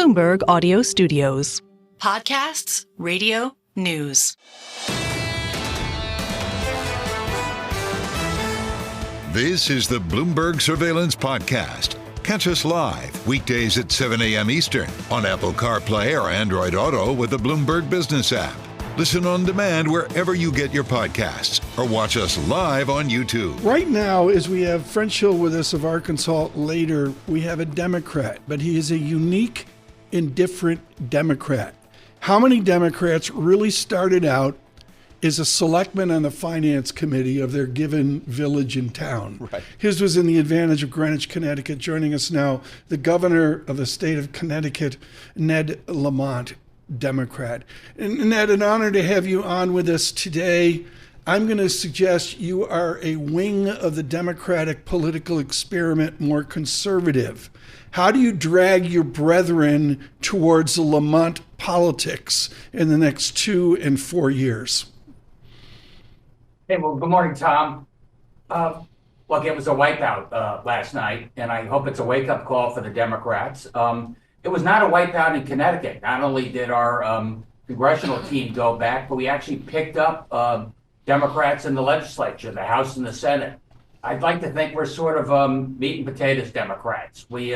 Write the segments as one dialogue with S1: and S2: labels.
S1: Bloomberg Audio Studios.
S2: Podcasts, radio, news.
S3: This is the Bloomberg Surveillance Podcast. Catch us live weekdays at 7 a.m. Eastern on Apple CarPlay or Android Auto with the Bloomberg Business app. Listen on demand wherever you get your podcasts or watch us live on YouTube.
S4: Right now, as we have French Hill with us of Arkansas later, we have a Democrat, but he is a unique and different Democrat. How many Democrats really started out as a selectman on the finance committee of their given village and town?
S5: Right.
S4: His was in the advantage of Greenwich, Connecticut. Joining us now, the governor of the state of Connecticut, Ned Lamont, Democrat. And Ned, an honor to have you on with us today. I'm going to suggest you are a wing of the Democratic political experiment, more conservative. How do you drag your brethren towards the Lamont politics in the next 2 and 4 years?
S6: Hey, well, good morning, Tom. Look, it was a wipeout last night, and I hope it's a wake-up call for the Democrats. It was not a wipeout in Connecticut. Not only did our congressional team go back, but we actually picked up Democrats in the legislature, the House and the Senate. I'd like to think we're sort of meat and potatoes Democrats. We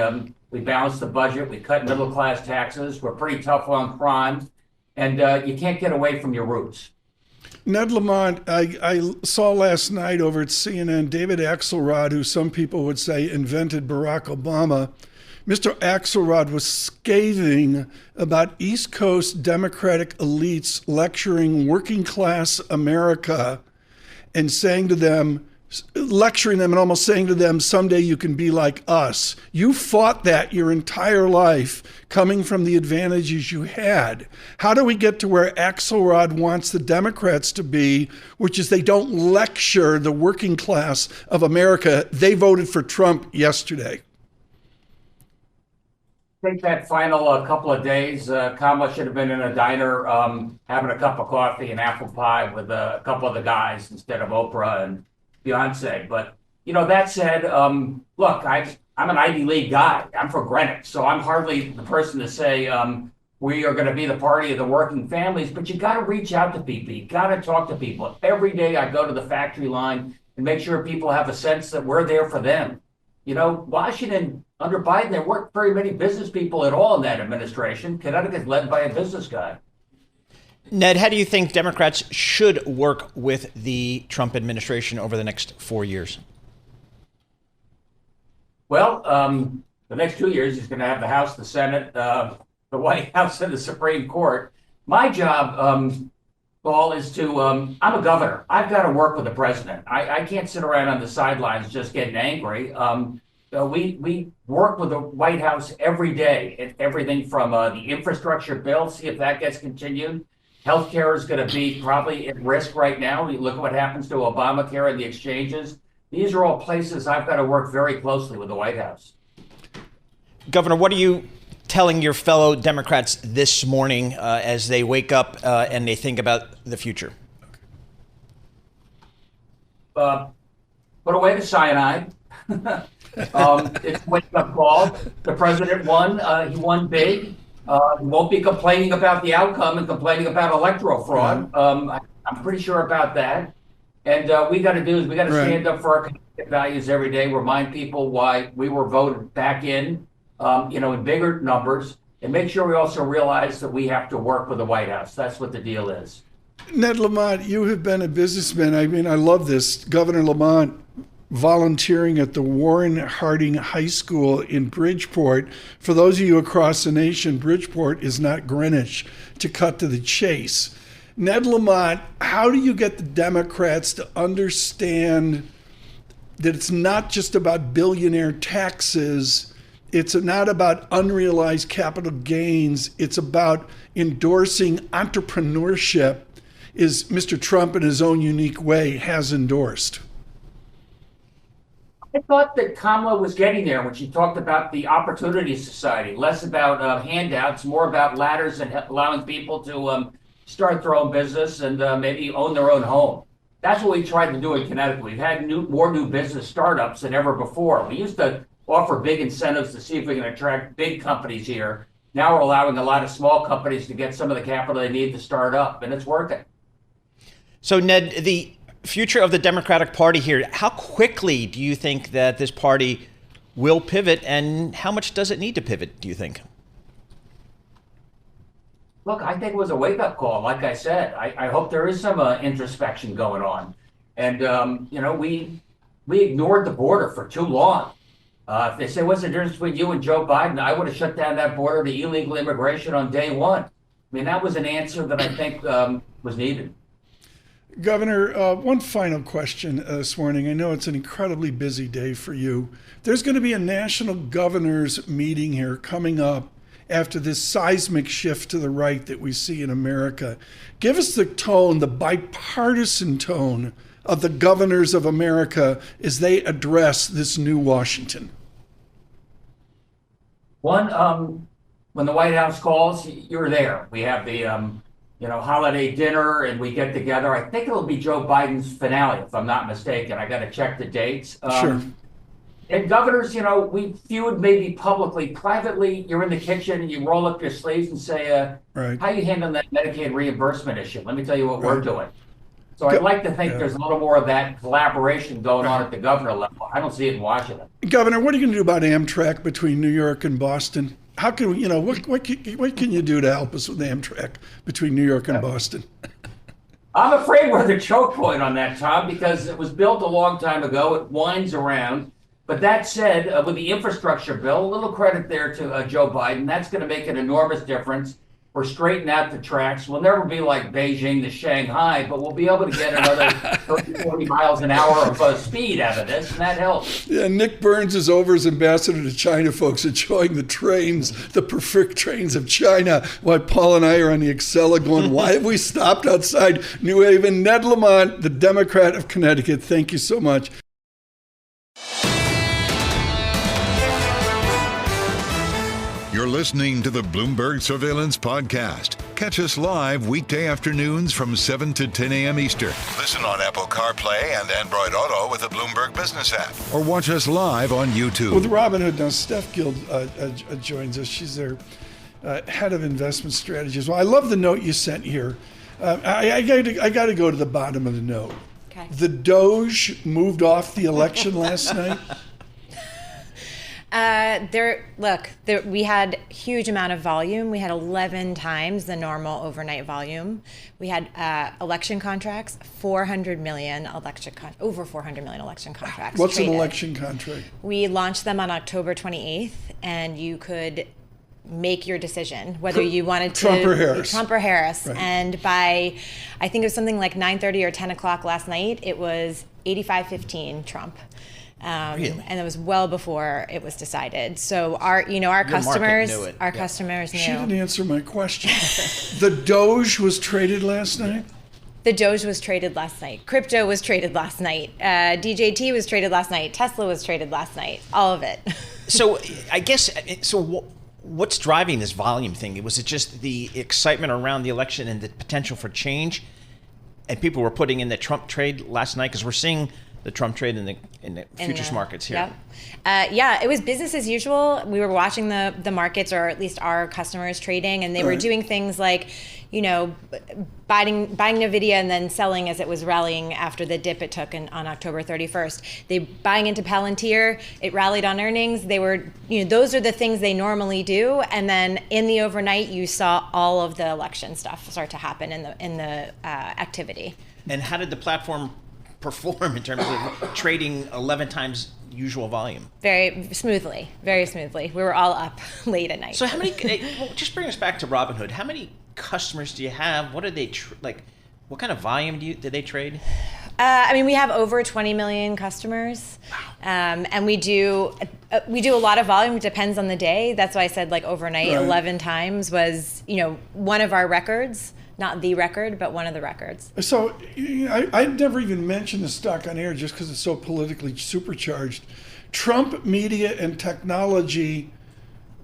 S6: balanced the budget, we cut middle-class taxes, we're pretty tough on crime, and you can't get away from your roots.
S4: Ned Lamont, I saw last night over at CNN, David Axelrod, who some people would say invented Barack Obama. Mr. Axelrod was scathing about East Coast Democratic elites lecturing working class America and saying to them, lecturing them and almost saying to them, someday you can be like us. You fought that your entire life, coming from the advantages you had. How do we get to where Axelrod wants the Democrats to be, which is they don't lecture the working class of America? They voted for Trump yesterday.
S6: Take that final couple of days. Kamala should have been in a diner having a cup of coffee and apple pie with a couple of the guys instead of Oprah and Beyonce. But, you know, that said, look, I'm an Ivy League guy. I'm from Greenwich, so I'm hardly the person to say we are going to be the party of the working families. But you got to reach out to people. You got to talk to people. Every day I go to the factory line and make sure people have a sense that we're there for them. You know, Washington, under Biden, there weren't very many business people at all in that administration. Connecticut's led by a business guy.
S5: Ned, how do you think Democrats should work with the Trump administration over the next 4 years?
S6: Well, the next 2 years, he's going to have the House, the Senate, the White House, and the Supreme Court. My job, Paul, is to, I'm a governor. I've got to work with the president. I can't sit around on the sidelines just getting angry. We work with the White House every day. Everything from the infrastructure bill, see if that gets continued. Healthcare is going to be probably at risk right now. We look at what happens to Obamacare and the exchanges. These are all places I've got to work very closely with the White House.
S5: Governor, what are you telling your fellow Democrats this morning as they wake up and they think about the future?
S6: Put away the cyanide. It's a wake-up call. The president won. He won big. He won't be complaining about the outcome and complaining about electoral fraud. I'm pretty sure about that. And we got to do is we got to stand up for our values every day, remind people why we were voted back in, in bigger numbers, and make sure we also realize that we have to work with the White House. That's what the deal is.
S4: Ned Lamont, you have been a businessman. I mean, I love this. Governor Lamont volunteering at the Warren Harding High School in Bridgeport. For those of you across the nation, Bridgeport is not Greenwich, to cut to the chase. Ned Lamont, how do you get the Democrats to understand that it's not just about billionaire taxes, it's not about unrealized capital gains, it's about endorsing entrepreneurship, as Mr. Trump in his own unique way has endorsed?
S6: I thought that Kamala was getting there when she talked about the Opportunity Society, less about handouts, more about ladders and allowing people to start their own business and maybe own their own home. That's what we tried to do in Connecticut. We've had more new business startups than ever before. We used to offer big incentives to see if we can attract big companies here. now we're allowing a lot of small companies to get some of the capital they need to start up, and it's working.
S5: So, Ned, the future of the Democratic Party here, how quickly do you think that this party will pivot, and how much does it need to pivot, do you think?
S6: Look, I think it was a wake-up call. Like I said, I hope there is some introspection going on. And, we ignored the border for too long. If they say, what's the difference between you and Joe Biden? I would have shut down that border to illegal immigration on day one. I mean, that was an answer that I think was needed.
S4: Governor, one final question this morning. I know it's an incredibly busy day for you. There's going to be a national governors meeting here coming up after this seismic shift to the right that we see in America. Give us the tone, the bipartisan tone of the governors of America as they address this new Washington.
S6: One, when the White House calls, you're there. We have the holiday dinner and we get together. I think it'll be Joe Biden's finale, if I'm not mistaken. I got to check the dates.
S4: Sure.
S6: And governors, we feud maybe publicly. Privately, you're in the kitchen and you roll up your sleeves and say,
S4: right.
S6: How you handling that Medicaid reimbursement issue? Let me tell you what we're doing. So I'd like to think there's a little more of that collaboration going on at the governor level. I don't see it in Washington. Governor,
S4: what are you going to do about Amtrak between New York and Boston? How can we, what can you do to help us with Amtrak between New York and Boston?
S6: I'm afraid we're the choke point on that, Tom, because it was built a long time ago. It winds around. But that said, with the infrastructure bill, a little credit there to Joe Biden. That's going to make an enormous difference. We're straightening out the tracks. We'll never be like Beijing to Shanghai, but we'll be able to get another 30, 40 miles an hour of speed out of this, and that helps.
S4: Yeah, Nick Burns is over as ambassador to China, folks, enjoying the trains, the perfect trains of China, while Paul and I are on the Excella going, why have we stopped outside New Haven? Ned Lamont, the Democrat of Connecticut, thank you so much.
S3: You're listening to the Bloomberg Surveillance Podcast. Catch us live weekday afternoons from 7 to 10 a.m. Eastern. Listen on Apple CarPlay and Android Auto with the Bloomberg Business app. Or watch us live on YouTube.
S4: With Robinhood now, Steph Guild joins us. She's their head of investment strategies. Well, I love the note you sent here. I got to go to the bottom of the note.
S7: Okay.
S4: The Doge moved off the election last night.
S7: We had huge amount of volume. We had 11 times the normal overnight volume. We had election contracts, over 400 million election contracts.
S4: What's
S7: traded.
S4: an election contract?
S7: We launched them on October 28th, and you could make your decision whether you wanted to
S4: Trump or Harris.
S7: Right.
S4: And
S7: by, I think it was something like 9:30 or 10 o'clock last night, it was 85-15 Trump.
S5: Really?
S7: And it was well before it was decided. So our customers knew.
S4: She didn't answer my question. The Doge was traded last night?
S7: The Doge was traded last night. Crypto was traded last night. DJT was traded last night. Tesla was traded last night. All of it.
S5: So I guess, what's driving this volume thing? Was it just the excitement around the election and the potential for change? And people were putting in the Trump trade last night? Because we're seeing the Trump trade in the futures markets here.
S7: Yeah, it was business as usual. We were watching the markets, or at least our customers trading, and they were doing things like, buying Nvidia and then selling as it was rallying after the dip it took on October 31st. They buying into Palantir, it rallied on earnings. They were, those are the things they normally do. And then in the overnight, you saw all of the election stuff start to happen in the activity.
S5: And how did the platform perform in terms of trading 11 times usual volume?
S7: Very smoothly. We were all up late at night.
S5: So how many, just bring us back to Robinhood. How many customers do you have? What are they, what kind of volume do they trade?
S7: We have over 20 million customers. Wow. And we do a lot of volume. It depends on the day. That's why I said overnight, 11 times was, one of our records. Not the record, but one of the records.
S4: So I'd never even mentioned the stock on air just because it's so politically supercharged. Trump Media and Technology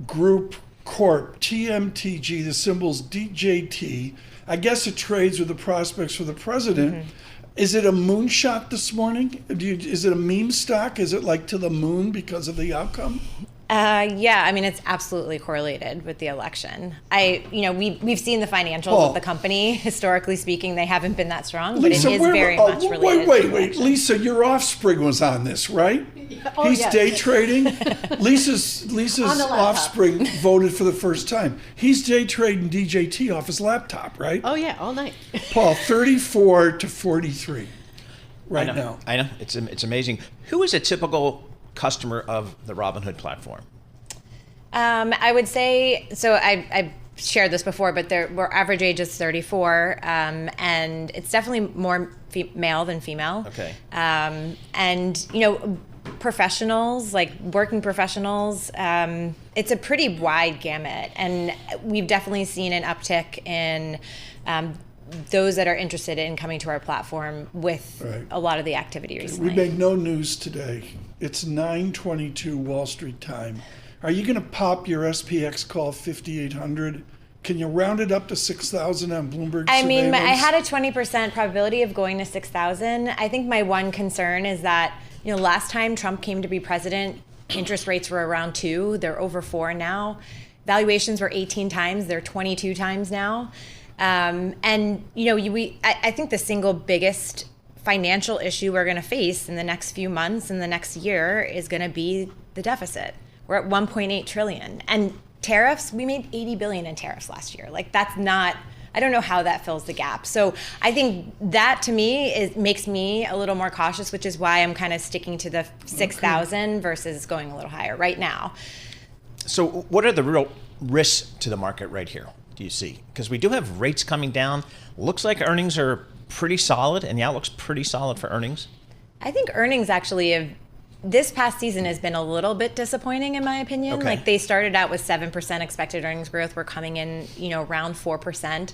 S4: Group Corp, TMTG, the symbol's DJT. I guess it trades with the prospects for the president. Mm-hmm. Is it a moonshot this morning? Is it a meme stock? Is it like to the moon because of the outcome?
S7: Yeah, I mean, it's absolutely correlated with the election. We've seen the financials of the company. Historically speaking, they haven't been that strong, but
S4: Lisa,
S7: it is very much related.
S4: Wait. Lisa, your offspring was on this, right? He's day trading. Lisa's offspring voted for the first time. He's day trading DJT off his laptop, right?
S8: Oh yeah, all night.
S4: Paul, 34 to 43 right now.
S5: I know. It's amazing. Who is a typical customer of the Robinhood platform?
S7: I would say, so I've shared this before, but our average age is 34, and it's definitely more male than female.
S5: Okay.
S7: And, professionals, like working professionals, it's a pretty wide gamut. And we've definitely seen an uptick in those that are interested in coming to our platform with a lot of the activity recently.
S4: We made no news today. It's 9:22 Wall Street time. Are you going to pop your SPX call 5,800? Can you round it up to 6,000 on Bloomberg
S7: I mean,
S4: surveillance?
S7: I had a 20% probability of going to 6,000. I think my one concern is that, last time Trump came to be president, interest rates were around 2. They're over 4 now. Valuations were 18 times. They're 22 times now. I think the single biggest financial issue we're going to face in the next few months and the next year is going to be the deficit. We're at 1.8 trillion. And tariffs, we made 80 billion in tariffs last year. Like, that's not, I don't know how that fills the gap. So I think that, to me, makes me a little more cautious, which is why I'm kind of sticking to the 6,000 versus going a little higher right now.
S5: So what are the real risks to the market right here, do you see? Because we do have rates coming down. Looks like earnings are pretty solid, and the outlook's pretty solid for earnings.
S7: I think earnings actually this past season has been a little bit disappointing, in my opinion.
S5: Okay.
S7: Like, they started out with 7% expected earnings growth. We're coming in, around 4%.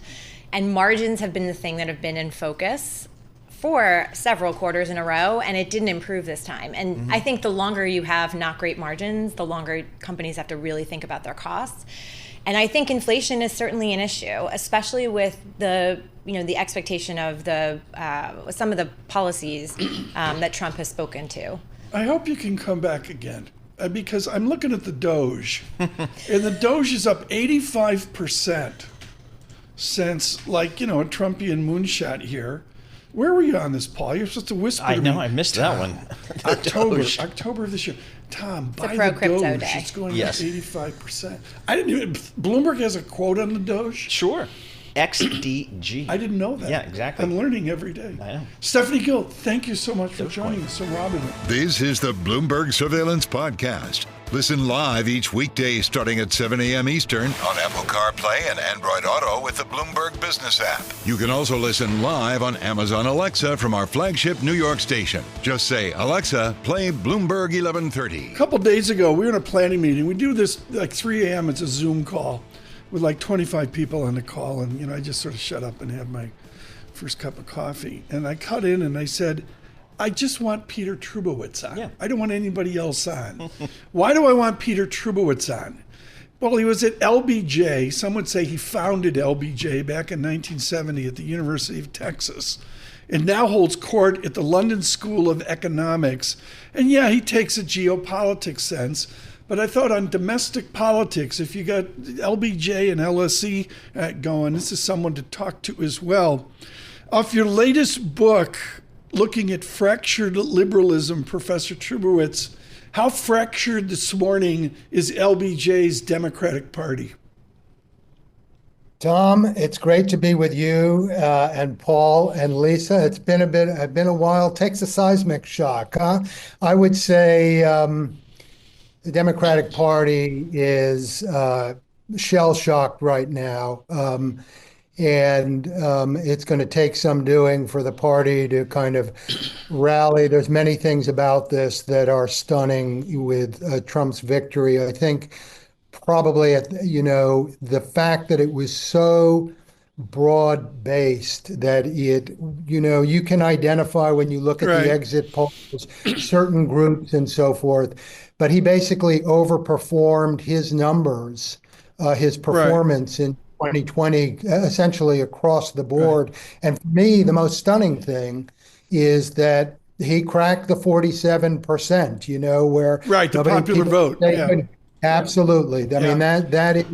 S7: And margins have been the thing that have been in focus for several quarters in a row, and it didn't improve this time. And I think the longer you have not great margins, the longer companies have to really think about their costs. And I think inflation is certainly an issue, especially with the expectation of some of the policies that Trump has spoken to.
S4: I hope you can come back again, because I'm looking at the Doge, and the Doge is up 85% since, a Trumpian moonshot here. Where were you on this, Paul? You're supposed to whisper to me.
S5: I missed that one.
S4: October of this year. Tom, buy the
S7: pro-crypto
S4: Doge.
S7: day.
S4: It's going up 85%. I didn't even. Bloomberg has a quote on the Doge.
S5: Sure. XDG.
S4: I didn't know that.
S5: Yeah, exactly.
S4: I'm learning every day.
S5: I know.
S4: Stephanie Guild, thank you so much for joining us on Robinhood.
S3: This is the Bloomberg Surveillance Podcast. Listen live each weekday starting at 7 a.m. Eastern on Apple CarPlay and Android Auto with the Bloomberg Business app. You can also listen live on Amazon Alexa from our flagship New York station. Just say, Alexa, play Bloomberg 1130.
S4: A couple days ago, we were in a planning meeting. We do this like 3 a.m. It's a Zoom call with like 25 people on the call. And, I just sort of shut up and had my first cup of coffee. And I cut in and I said, I just want Peter Trubowitz on.
S5: Yeah.
S4: I don't want anybody else on. Why do I want Peter Trubowitz on? Well, he was at LBJ. Some would say he founded LBJ back in 1970 at the University of Texas, and now holds court at the London School of Economics. And yeah, he takes a geopolitics sense. But I thought on domestic politics, if you got LBJ and LSE going, this is someone to talk to as well. Off your latest book, looking at fractured liberalism, Professor Trubowitz, how fractured this morning is LBJ's Democratic Party?
S9: Tom, it's great to be with you and Paul and Lisa. It's been a while. Takes a seismic shock, huh? I would say the Democratic Party is shell-shocked right now. And it's going to take some doing for the party to kind of rally. There's many things about this that are stunning with Trump's victory. I think probably, the fact that it was so broad-based that you can identify when you look at the exit polls, certain groups and so forth. But he basically overperformed his numbers, his performance in 2020, essentially across the board. And for me, the most stunning thing is that he cracked the 47%, where
S4: the popular vote.
S9: Absolutely. I mean, that is,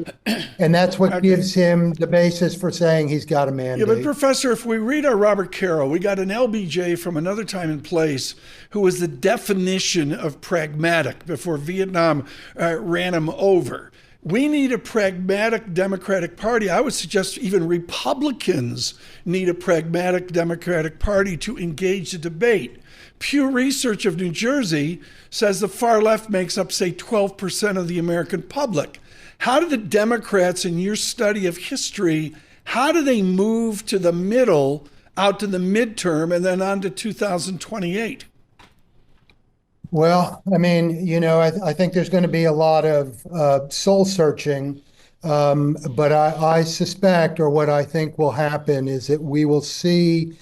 S9: and that's what gives him the basis for saying he's got a mandate.
S4: Yeah, but Professor, if we read our Robert Caro, we got an LBJ from another time and place who was the definition of pragmatic before Vietnam ran him over. We need a pragmatic Democratic Party. I would suggest even Republicans need a pragmatic Democratic Party to engage the debate. Pew Research of New Jersey says the far left makes up, say, 12% of the American public. How do the Democrats, in your study of history, how do they move to the middle, out to the midterm, and then on to 2028?
S9: Well, I mean, I think there's going to be a lot of soul searching, but I suspect, or what I think will happen, is that we will see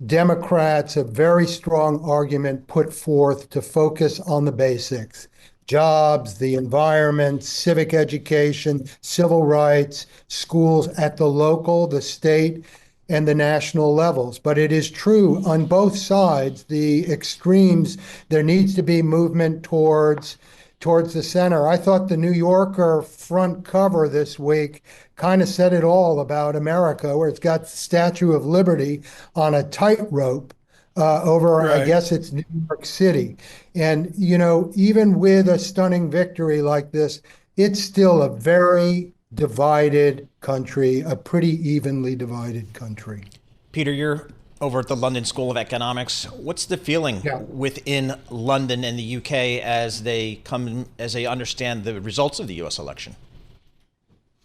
S9: Democrats a very strong argument put forth to focus on the basics: jobs, the environment, civic education, civil rights, schools at the local, the state, and the national levels. But it is true on both sides, the extremes, there needs to be movement towards the center. I thought the New Yorker front cover this week kind of said it all about America, where it's got the Statue of Liberty on a tightrope over, right. I guess it's New York City. And, even with a stunning victory like this, it's still a very divided country, a pretty evenly divided country.
S5: Peter, you're over at the London School of Economics. What's the feeling within London and the UK as they understand the results of the US election?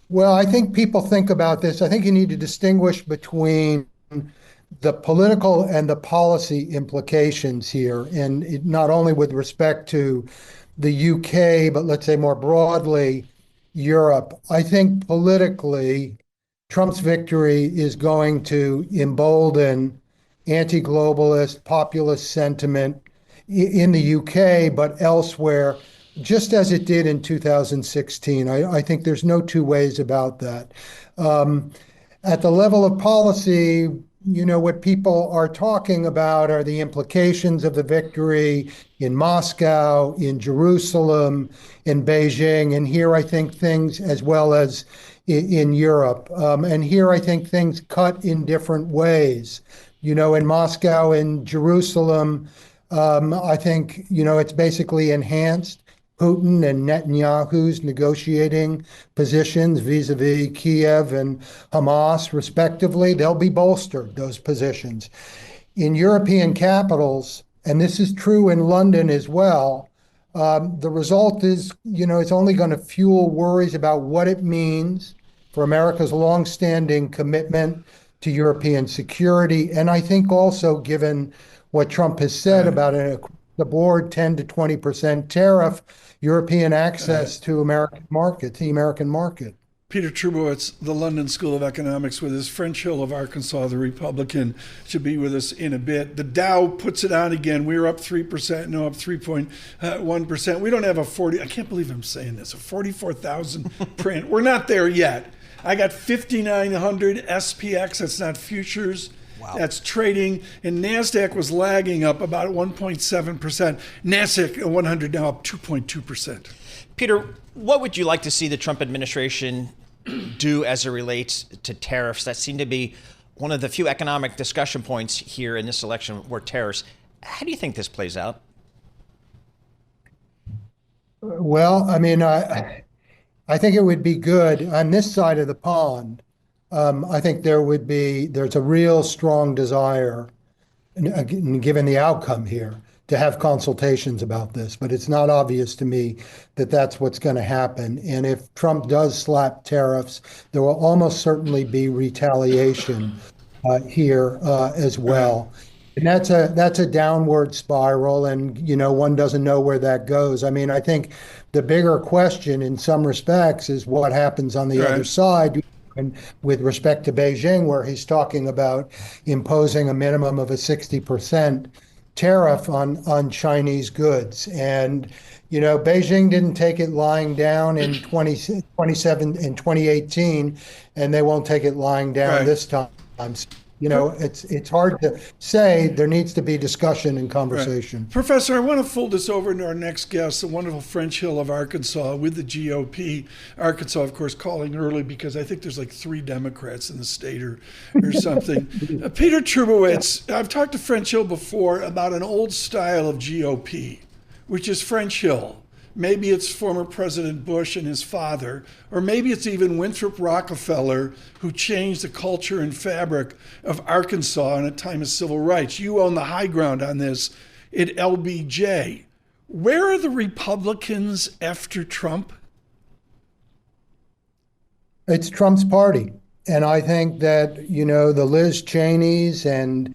S9: Well, I think people think about this. I think you need to distinguish between the political and the policy implications here, and not only with respect to the UK, but let's say more broadly, Europe. I think politically, Trump's victory is going to embolden anti-globalist populist sentiment in the UK, but elsewhere, just as it did in 2016. I think there's no two ways about that. At the level of policy, what people are talking about are the implications of the victory in Moscow, in Jerusalem, in Beijing, and here I think things, as well as in Europe. And here I think things cut in different ways. In Moscow and Jerusalem, I think, it's basically enhanced Putin and Netanyahu's negotiating positions vis-a-vis Kiev and Hamas, respectively. They'll be bolstered, those positions. In European capitals, and this is true in London as well, the result is, it's only going to fuel worries about what it means for America's longstanding commitment to European security. And I think also, given what Trump has said about the board 10 to 20% tariff, European access to the American market.
S4: Peter Trubowitz, the London School of Economics, with his French Hill of Arkansas, the Republican, should be with us in a bit. The Dow puts it on again. We're up 3%, no, up 3.1%. We don't have I can't believe I'm saying this, a 44,000 print. We're not there yet. I got 5,900 SPX, that's not futures. Wow. That's trading, and NASDAQ was lagging up about 1.7%. NASDAQ 100 now up 2.2%.
S5: Peter, what would you like to see the Trump administration do as it relates to tariffs? That seem to be one of the few economic discussion points here in this election were tariffs. How do you think this plays out?
S9: Well, I mean, I think it would be good on this side of the pond. I think there's a real strong desire, given the outcome here, to have consultations about this. But it's not obvious to me that that's what's going to happen. And if Trump does slap tariffs, there will almost certainly be retaliation here as well. And that's a downward spiral, and one doesn't know where that goes. I mean, I think the bigger question in some respects is what happens on the other side. And with respect to Beijing, where he's talking about imposing a minimum of a 60% tariff on Chinese goods. And, Beijing didn't take it lying down in 2018, and they won't take it lying down this time. It's hard to say. There needs to be discussion and conversation.
S4: Right. Professor, I want to fold this over into our next guest, the wonderful French Hill of Arkansas with the GOP. Arkansas, of course, calling early because I think there's like 3 Democrats in the state or something. Peter Trubowitz, I've talked to French Hill before about an old style of GOP, which is French Hill. Maybe it's former President Bush and his father, or maybe it's even Winthrop Rockefeller who changed the culture and fabric of Arkansas in a time of civil rights. You own the high ground on this at LBJ. Where are the Republicans after Trump?
S9: It's Trump's party. And I think that, the Liz Cheneys and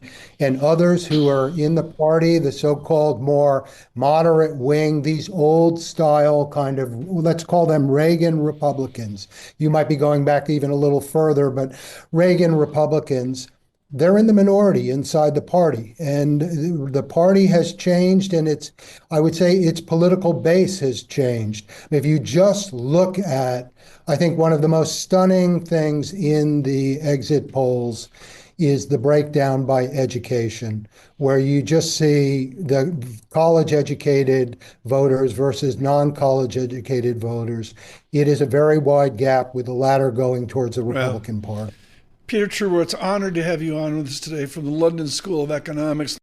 S9: others who are in the party, the so-called more moderate wing, these old style kind of, let's call them Reagan Republicans. You might be going back even a little further, but Reagan Republicans, they're in the minority inside the party. And the party has changed, and I would say its political base has changed. If you just look at, I think one of the most stunning things in the exit polls is the breakdown by education, where you just see the college-educated voters versus non-college educated voters. It is a very wide gap, with the latter going towards the Republican Party.
S4: Peter Trubowitz, honored to have you on with us today from the London School of Economics.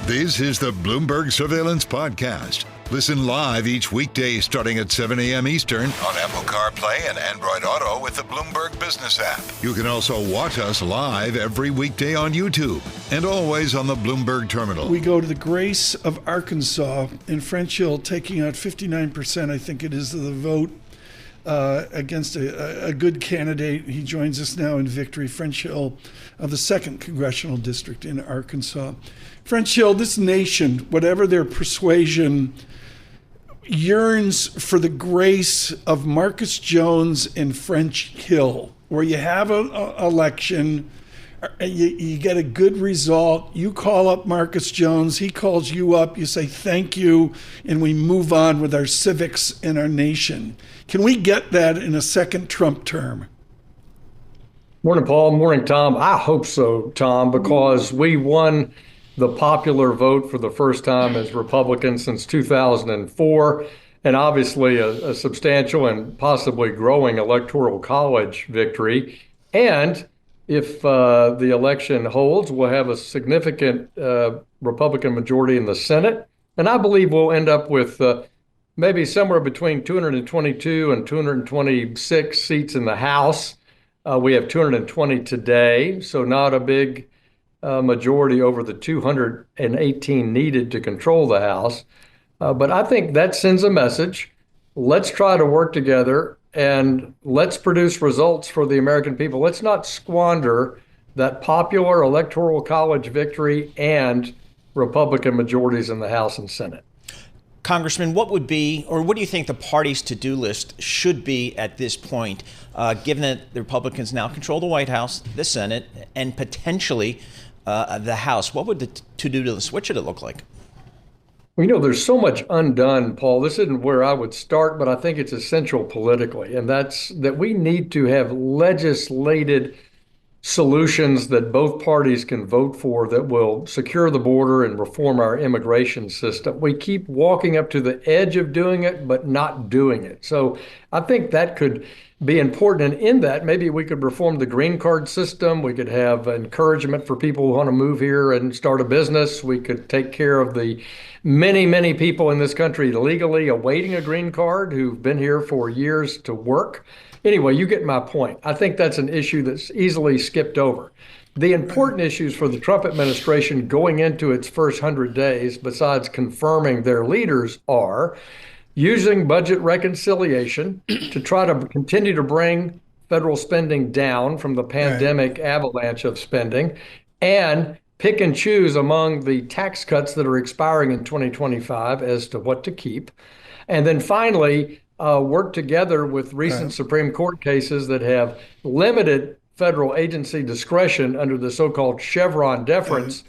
S3: This is the Bloomberg Surveillance Podcast. Listen live each weekday starting at 7 a.m. Eastern on Apple CarPlay and Android Auto with the Bloomberg Business app. You can also watch us live every weekday on YouTube and always on the Bloomberg Terminal.
S4: We go to the Grace of Arkansas in French Hill, taking out 59%, I think it is, of the vote against a good candidate. He joins us now in victory. French Hill of the 2nd Congressional District in Arkansas. French Hill, this nation, whatever their persuasion, yearns for the grace of Marcus Jones in French Hill, where you have an election, you get a good result, you call up Marcus Jones, he calls you up, you say thank you, and we move on with our civics and our nation. Can we get that in a second Trump term?
S8: Morning, Paul. Morning, Tom. I hope so, Tom, because we won the popular vote for the first time as Republicans since 2004, and obviously a substantial and possibly growing electoral college victory. And if the election holds, we'll have a significant Republican majority in the Senate. And I believe we'll end up with maybe somewhere between 222 and 226 seats in the House. We have 220 today, so not a big majority over the 218 needed to control the House. But I think that sends a message. Let's try to work together and let's produce results for the American people. Let's not squander that popular electoral college victory and Republican majorities in the House and Senate.
S5: Congressman, what do you think the party's to-do list should be at this point, given that the Republicans now control the White House, the Senate, and potentially the House? What would the to-do list, what should it look like?
S8: Well, there's so much undone, Paul. This isn't where I would start, but I think it's essential politically, and that's that we need to have legislated solutions that both parties can vote for that will secure the border and reform our immigration system. We keep walking up to the edge of doing it, but not doing it. So I think that could be important. And in that, maybe we could reform the green card system. We could have encouragement for people who want to move here and start a business. We could take care of the many, many people in this country legally awaiting a green card who've been here for years to work. Anyway, you get my point. I think that's an issue that's easily skipped over. The important issues for the Trump administration going into its first 100 days, besides confirming their leaders, are using budget reconciliation to try to continue to bring federal spending down from the pandemic avalanche of spending, and pick and choose among the tax cuts that are expiring in 2025 as to what to keep. And then finally, work together with recent Supreme Court cases that have limited federal agency discretion under the so-called Chevron deference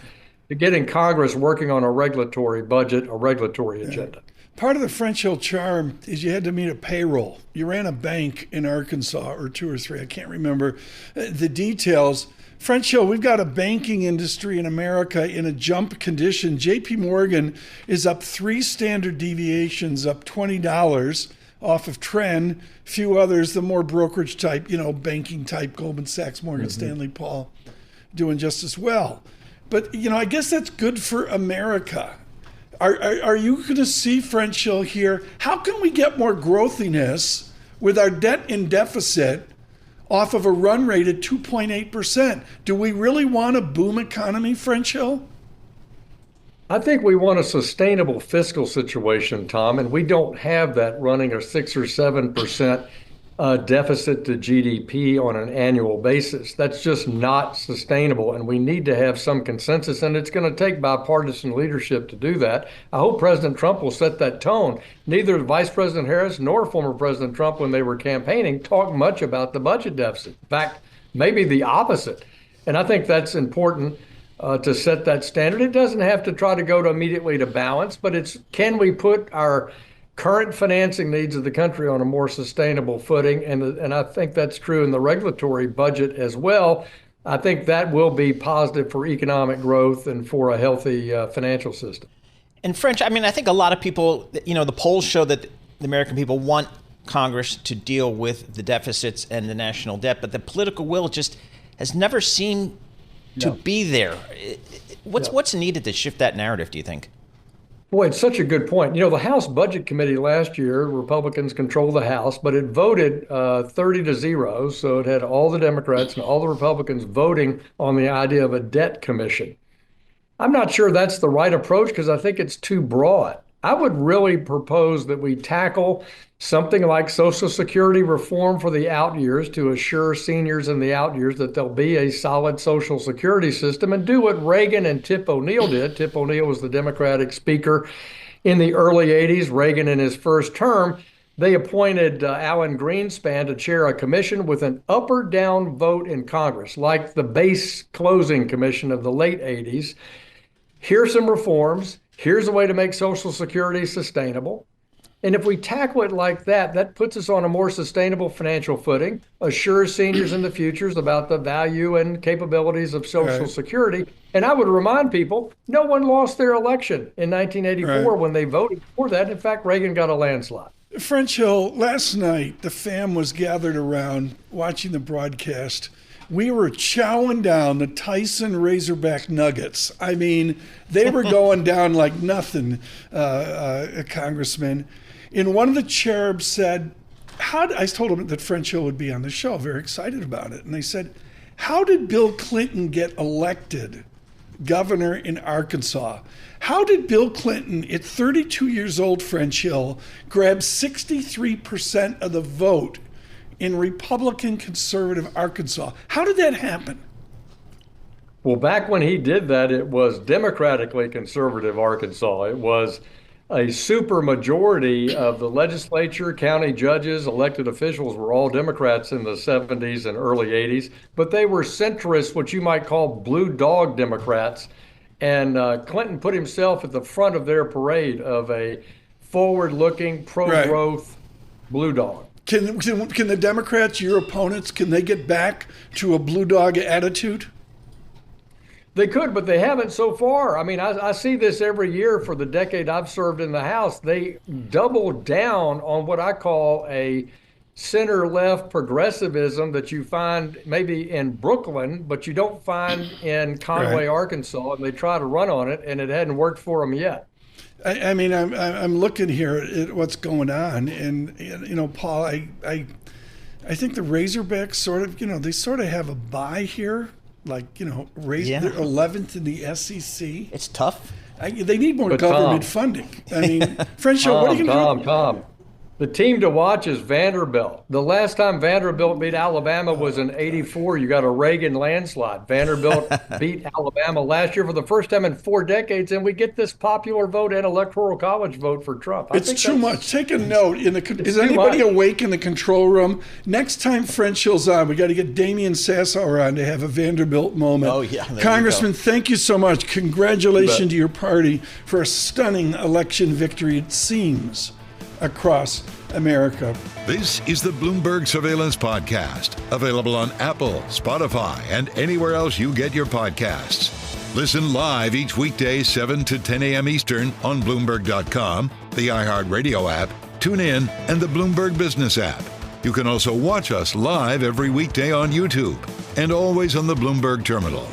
S8: to getting Congress working on a regulatory budget, a regulatory agenda.
S4: Part of the French Hill charm is you had to meet a payroll. You ran a bank in Arkansas, or two or three, I can't remember the details. French Hill, we've got a banking industry in America in a jump condition. JP Morgan is up 3 standard deviations, up $20 off of trend. Few others, the more brokerage type, banking type, Goldman Sachs, Morgan Stanley, Paul, doing just as well. But, I guess that's good for America. Are you going to see, French Hill, here? How can we get more growthiness with our debt in deficit off of a run rate at 2.8%? Do we really want a boom economy, French Hill?
S8: I think we want a sustainable fiscal situation, Tom, and we don't have that running a 6 or 7% deficit to GDP on an annual basis. That's just not sustainable, and we need to have some consensus, and it's going to take bipartisan leadership to do that. I hope President Trump will set that tone. Neither Vice President Harris nor former President Trump, when they were campaigning, talked much about the budget deficit. In fact, maybe the opposite. And I think that's important to set that standard. It doesn't have to try to go to immediately to balance, but can we put our current financing needs of the country on a more sustainable footing, and I think that's true in the regulatory budget as well. I think that will be positive for economic growth and for a healthy financial system.
S5: And French, I think a lot of people, the polls show that the American people want Congress to deal with the deficits and the national debt, but the political will just has never seemed to be there. What's needed to shift that narrative, do you think?
S8: Boy, it's such a good point. The House Budget Committee last year, Republicans controlled the House, but it voted 30-0. So it had all the Democrats and all the Republicans voting on the idea of a debt commission. I'm not sure that's the right approach because I think it's too broad. I would really propose that we tackle something like Social Security reform for the out years to assure seniors in the out years that there'll be a solid Social Security system, and do what Reagan and Tip O'Neill did. Tip O'Neill was the Democratic speaker in the early 80s. Reagan, in his first term, they appointed Alan Greenspan to chair a commission with an up or down vote in Congress, like the base closing commission of the late 80s. Here's some reforms. Here's a way to make Social Security sustainable. And if we tackle it like that, that puts us on a more sustainable financial footing, assures seniors in the futures about the value and capabilities of Social Security. And I would remind people, no one lost their election in 1984 when they voted for that. In fact, Reagan got a landslide.
S4: French Hill, last night, the fam was gathered around watching the broadcast. We were chowing down the Tyson Razorback nuggets. I mean, they were going down like nothing, Congressman. And one of the cherubs said, I told him that French Hill would be on the show, very excited about it. And they said, how did Bill Clinton get elected governor in Arkansas? How did Bill Clinton, at 32 years old, French Hill, grab 63% of the vote in Republican conservative Arkansas? How did that happen?
S8: Well, back when he did that, it was democratically conservative Arkansas. It was a super majority of the legislature, county judges, elected officials were all Democrats in the 70s and early 80s, but they were centrist, what you might call blue dog Democrats. And Clinton put himself at the front of their parade of a forward-looking, pro-growth blue dog.
S4: Can the Democrats, your opponents, can they get back to a blue dog attitude?
S8: They could, but they haven't so far. I mean, I see this every year for the decade I've served in the House. They double down on what I call a center-left progressivism that you find maybe in Brooklyn, but you don't find in Conway, Arkansas, and they try to run on it, and it hadn't worked for them yet.
S4: I mean, I'm looking here at what's going on, and Paul, I think the Razorbacks sort of, they sort of have a bye here. Like, they're 11th in the SEC.
S5: It's tough.
S4: They need more government funding. I mean, French Hill, what are you going to do?
S8: Tom, The team to watch is Vanderbilt. The last time Vanderbilt beat Alabama was in '84. You got a Reagan landslide. Vanderbilt beat Alabama last year for the first time in 4 decades, and we get this popular vote and electoral college vote for Trump.
S4: It's too much. Take a note. Is anybody awake in the control room? Next time French Hill's on, we got to get Damian Sassower on to have a Vanderbilt moment.
S5: Oh, yeah.
S4: Congressman, thank you so much. Congratulations to your party for a stunning election victory, it seems, across America.
S3: This is the Bloomberg Surveillance Podcast, available on Apple, Spotify, and anywhere else you get your podcasts. Listen live each weekday 7 to 10 a.m. Eastern on Bloomberg.com, the iHeartRadio app, TuneIn, and the Bloomberg Business app. You can also watch us live every weekday on YouTube and always on the Bloomberg Terminal.